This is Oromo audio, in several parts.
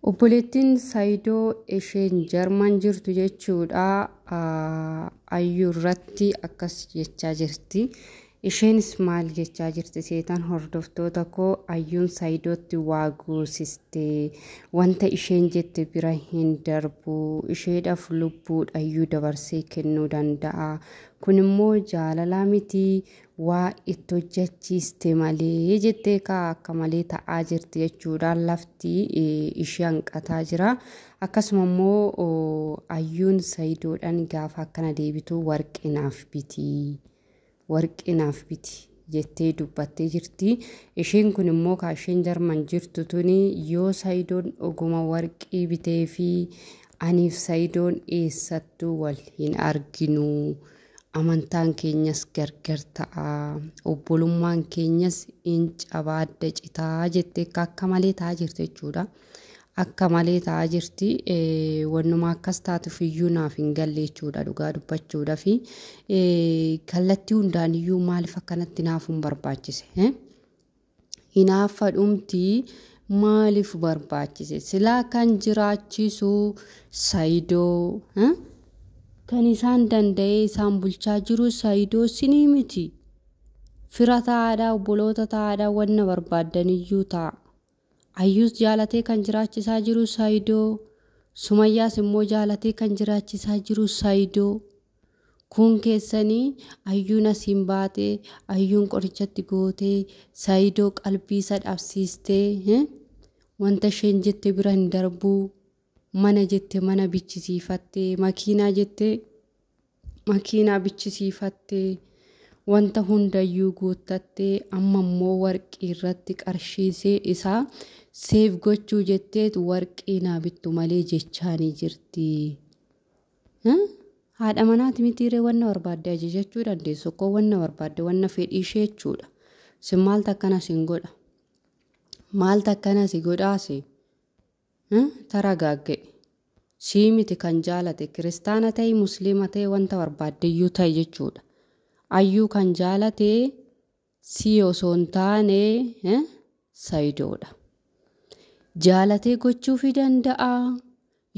Obboleettiin Saayidoo isheen Jarman jirtu jechuudha ayyuu irratti akkas jechaa jirti. Isheenis maal jechaa jirti seetan hordoftoota koo ayyuun Saayidootti waa guusiste wanta isheen jette bira hin darbu isheedhaaf lubbuudha ayyuu dabarsee kennuu danda'a. Kun immoo jaalalaa miti waa itti hojjechiiste malee jettee akka malee ta'aa jirti jechuudha. Lafti ishee hanqataa jira. Akkasuma immoo ayyuun Saayidoodhaan gaafa akkana deebitu warqinaaf biti jettee dubbattee jirti. Isheen kun immoo kaasheen Jarman jirtu tuni yoo Saayidoon oguma warqii bitee fi aniif Saayidoon eessattuu wal hin arginu. Amantaan keenyas gargar ta'a. Obbolummaan keenyas in cabaadda citaa jettee akka malee ta'aa jirti jechuudha. Akka malee ta'aa jirti. Wannuma akkas taatuuf iyyuu naaf hin galle jechuudha dhugaa dubbachuudha fi kallattii hundaan iyyuu maaliif akkanatti naaf hin barbaachise? Hinaafa dhumti maaliif barbaachise? Silaa kan jiraachisu Saayidoo kan isaan danda'ee isaan bulchaa jiru Saayidoo sinii miti. Fira ta'aadhaa obboloota ta'aadhaa wanna barbaadan iyyuu ta'a. Ayyuus jaalatee kan jiraachisaa jiru Saayidoo. Sumayyaas immoo jaalatee kan jiraachisaa jiru Saayidoo. Kun keessanii ayyuun asiin baatee ayyuun qorichatti gootee Saayidoo qalbii isa dhabsiistee wanta isheen jette bira hin darbuu. Mana jette mana bichisiifattee makiinaa jette makiinaa bichisiifattee wanta hundayyuu guuttattee amma immoo warqii irratti qarshiisee isaa seef gochuu jetteetu warqii naa bittu malee jechaanii jirti. Haadha manaati mitiiree wanna barbaadde ajajachuu dandeessu koo wanna barbaadde wanna fedhii ishee jechuudha. Sin maaltu akkana sin godha? Maaltu akkana si godhaase? Taragaagge sii miti kan jaalate kiristaana ta'e musliima ta'e wanta barbaaddeyyuu ta'e jechuudha. Ayyuu kan jaalate si osoo hin taane Saayidoodha. Jaalatee gochuufii danda'a.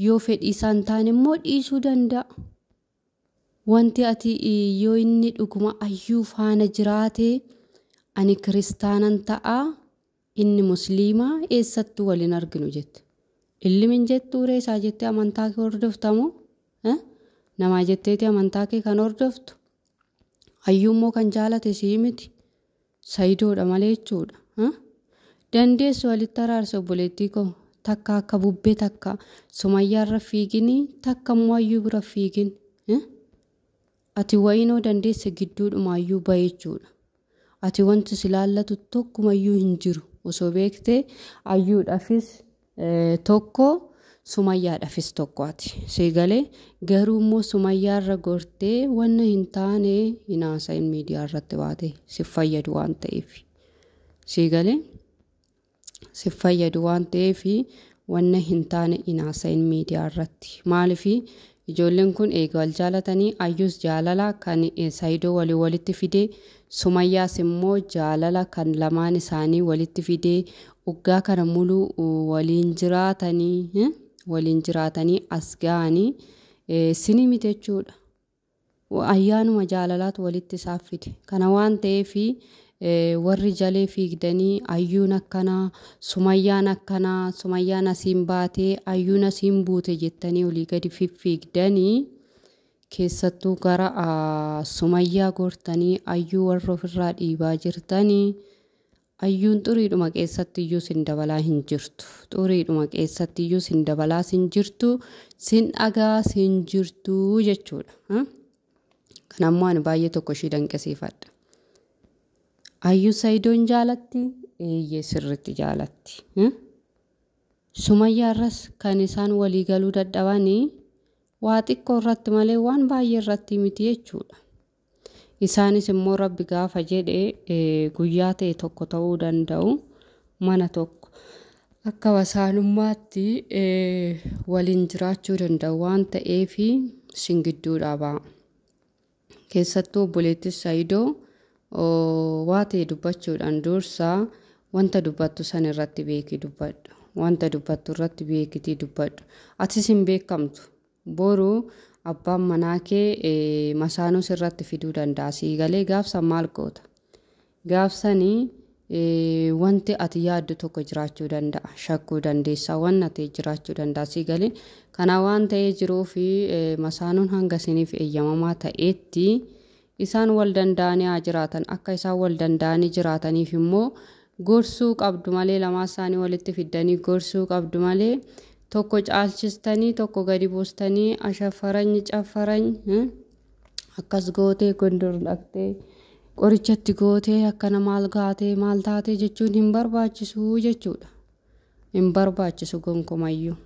Yoo fedhii isaa hin taane immoo dhiisuu danda'a. Wanti ati yoo inni dhuguma ayyuu faana jiraate ani kiristaanan ta'a inni musliima eessattuu waliin arginu jette. Illimin jettuu reesaa jettee amantaa kee hordoftamu? Namaa jetteeti amantaa kee kan hordoftu? Ayyuu immoo kan jaalate sii miti. Saayidoodha malee jechuudha. Dandeessu walitti araarsa obboleettii koo. Takka akka bubbee takka Sumayyaarra fiigini takka immoo ayyuu bira fiigin. Ati wayinoo dandeesse gidduudhuma ayyuu bahe jechuudha. Ati wanti si laallatu tokkumayyuu hin jiru. Osoo beektee ayyuudhaafis tokko Sumayyaadhaafis tokko ati. Seegalee garuu immoo Sumayyaarra gortee wanna hin taane hinaasa'iin miidiyaa irratti baate si fayyadu waan ta'eef. Seegalee si fayyadu waan ta'eef wanna hin taane hinaasa'iin miidiyaa irratti. Maaliif ijoolleen kun eega wal jaalatanii ayyuus jaalala kan Saayidoo walitti fidee Sumayyaas immoo jaalala kan lamaan isaanii walitti fidee waggaa kana muluu waliin jiraatanii as ga'anii sinii miti jechuudha. Ayyaanuma jaalalaatu walitti isaaf fide. Kana waan ta'eef warri jalee fiigdanii ayyuun akkanaa Sumayyaan akkanaa Sumayyaan asiin baatee ayyuun asiin buute jettanii olii gadi fiigdanii keessattuu gara Sumayyaa gortanii ayyuu warra ofirraa dhiibaa jirtanii. Ayyuun xuriidhuma keessatti iyyuu sin dabalaa hin jirtu. Xuriidhuma keessatti iyyuu sin dabalaa hin jirtu. Sin dhagaa hin jirtu jechuudha. Kanammoo ani baay'ee tokko ishii danqisiifadha. Ayyuu Saayidoon jaalatti? Eeyyee sirriitti jaalatti. Sumayyaarras kan isaan walii galuu dadhabanii waa xiqqoo irratti malee waan baay'ee irratti miti jechuudha. Isaanis immoo Rabbi gaafa jedhee guyyaa ta'e tokko ta'uu danda'u mana tokko akka wasaanummaatti waliin jiraachuu danda'u waan ta'eef sin gidduudhaa ba'a. Keessattuu obboleettii Saayidoo waa ta'e dubbachuudhaan dursa wanta dubbattu san irratti beeki dubbadhu. wanta dubbattu irratti beekitii dubbadhu. Atis hin beekamtu. Boru abbaan manaa kee masaanuu sirratti fiduu danda'a. Sii galee gaafsan maal goota? Gaafsanii wanti ati yaaddu tokko jiraachuu danda'a. Shakkuu dandeessa. Waan ati jiraachuu danda'a. Sii galee kana waan ta'ee jiruu fi masaanuun hanga isiniif eeyyamamaa ta'etti isaan wal danda'anii haa jiraatan. Akka isaan wal danda'anii jiraataniif immoo gorsuu qabdu malee lamaa isaanii walitti fiddanii gorsuu qabdu malee tokko caalchistanii tokko gadi buustanii ashafarany cafarany akkas gootee gondor dhaqxee qorichatti gootee akkana maal gaatee maal taatee jechuun hin barbaachisu jechuudha. Hin barbaachisu gonkumayyuu.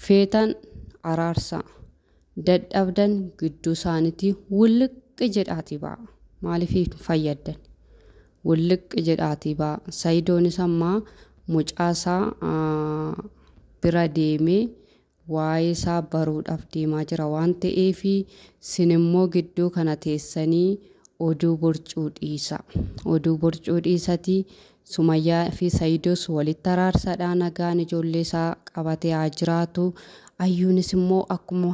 Feetan araarsa dadhabdan gidduu isaaniitii wulliqqi jedhaatii ba'a. Maaliif fayyaddan? Wulliqqi jedhaatii ba'a. Saayidoonis ammaa mucaasaa bira deemee waa'ee isaa baruudhaaf deemaa jira waan ta'eef sin immoo gidduu kana teessanii oduu borcuu dhiisa. Oduu borcuu dhiisati Sumayyaa fi Saayidoos walitti araarsadhaan nagaan ijoollee isaa qabatee haa jiraatu. Ayyuunis immoo akkuma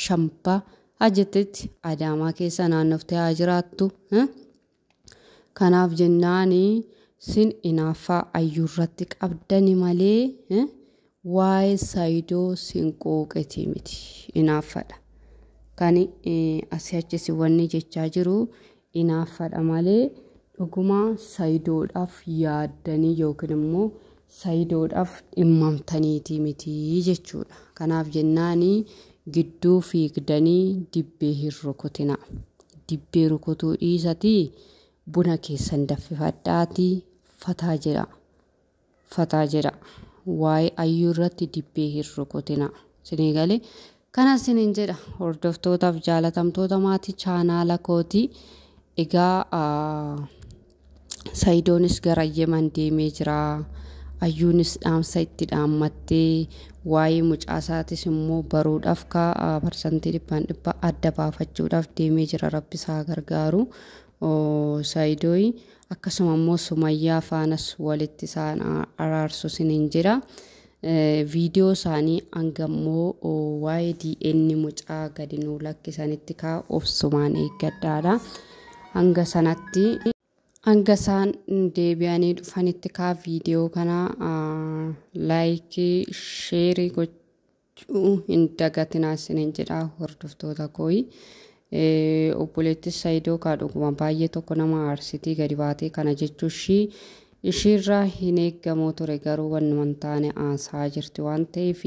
shambaa ajjetetti Adaamaa keessa naannoftee haa jiraattu. Kanaaf jennaani sin inaaffaa ayyuu irratti qabdani malee waa'ee Saayidoo sin qooqetii miti. Inaaffadha. Kan asii achisi wanni jechaa jiru inaaffadha malee dhuguma Saayidoodhaaf yaaddanii yookiin immoo Saayidoodhaaf dhimmamtaniitii miti jechuudha. Kanaaf jennaani gidduu fiigdanii dibbee hin rukutina. Dibbee rukutuu dhiisatii buna keessan daffifadhaatii fataa jedha. Fataa jedha. Waa'ee ayyuu irratti dibbee hin rukutina. Sinii galee kanas sinin jedha hordoftootaaf jaalatamtoota maatii chaanaala kootii. Egaa Saayidoonis gara Yemen deemee jira. Ayyuunis dhaamsa itti dhaammattee waa'ee mucaasaatis immoo baruudhaaf parsantii 100 adda baafachuudhaaf deemee jira. Rabbi isaa gargaaru. Saayidooyi akkasuma immoo Sumayyaa faanas walitti isaan araarsu sinin jira. Viidiyoo isaanii hangammoo waa'ee DN mucaa gadi nuu lakkisanitti obsumaan eeggadhaadha. Hanga sanatti hanga isaan deebi'anii dhufanitti viidiyoo kana laayikii sheerii gochuu hin dagatinaa sinin jedha hordoftoota kooyi. Obboleettis Saayidoo dhuguma baay'ee tokko nama aarsitii gadi baatee kana jechuun ishiirraa hin eeggamoo ture garuu wanumaan taane aasaa jirti waan ta'eef